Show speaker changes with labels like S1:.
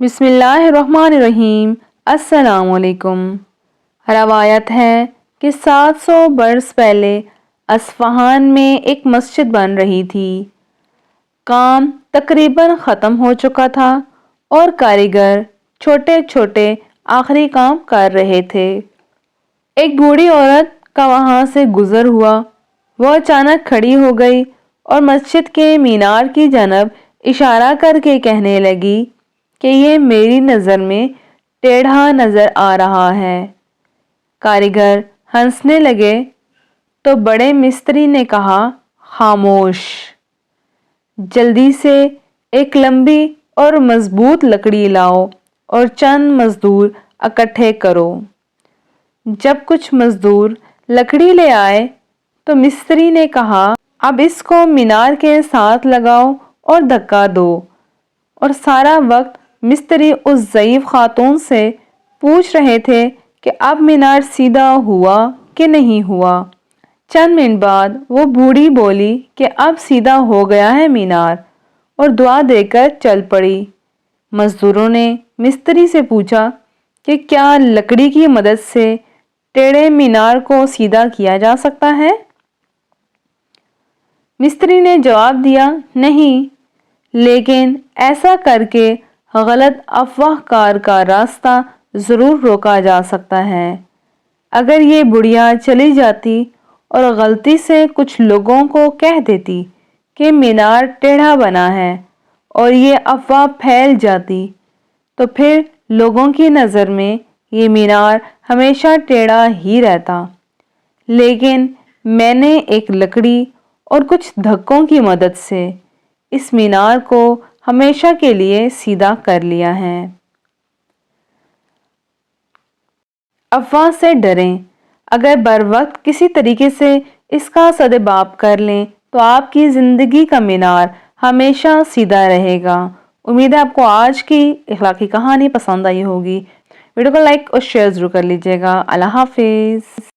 S1: بسم اللہ الرحمن الرحیم۔ السلام علیکم۔ روایت ہے کہ 700 برس پہلے اصفہان میں ایک مسجد بن رہی تھی۔ کام تقریباً ختم ہو چکا تھا اور کاریگر چھوٹے چھوٹے آخری کام کر رہے تھے۔ ایک بوڑھی عورت کا وہاں سے گزر ہوا۔ وہ اچانک کھڑی ہو گئی اور مسجد کے مینار کی جانب اشارہ کر کے کہنے لگی کہ یہ میری نظر میں ٹیڑھا نظر آ رہا ہے۔ کاریگر ہنسنے لگے تو بڑے مستری نے کہا، خاموش، جلدی سے ایک لمبی اور مضبوط لکڑی لاؤ اور چند مزدور اکٹھے کرو۔ جب کچھ مزدور لکڑی لے آئے تو مستری نے کہا، اب اس کو مینار کے ساتھ لگاؤ اور دھکا دو، اور سارا وقت مستری اس ضعیف خاتون سے پوچھ رہے تھے کہ اب مینار سیدھا ہوا کہ نہیں ہوا۔ چند منٹ بعد وہ بوڑھی بولی کہ اب سیدھا ہو گیا ہے مینار، اور دعا دے کر چل پڑی۔ مزدوروں نے مستری سے پوچھا کہ کیا لکڑی کی مدد سے ٹیڑھے مینار کو سیدھا کیا جا سکتا ہے؟ مستری نے جواب دیا، نہیں، لیکن ایسا کر کے غلط افواہ کار کا راستہ ضرور روکا جا سکتا ہے۔ اگر یہ بڑھیا چلی جاتی اور غلطی سے کچھ لوگوں کو کہہ دیتی کہ مینار ٹیڑھا بنا ہے اور یہ افواہ پھیل جاتی تو پھر لوگوں کی نظر میں یہ مینار ہمیشہ ٹیڑھا ہی رہتا۔ لیکن میں نے ایک لکڑی اور کچھ دھکوں کی مدد سے اس مینار کو ہمیشہ کے لیے سیدھا کر لیا ہے۔ افواہ سے ڈریں۔ اگر بر وقت کسی طریقے سے اس کا سدباب کر لیں تو آپ کی زندگی کا مینار ہمیشہ سیدھا رہے گا۔ امید ہے آپ کو آج کی اخلاقی کہانی پسند آئی ہوگی۔ ویڈیو کو لائک اور شیئر ضرور کر لیجیے گا۔ اللہ حافظ۔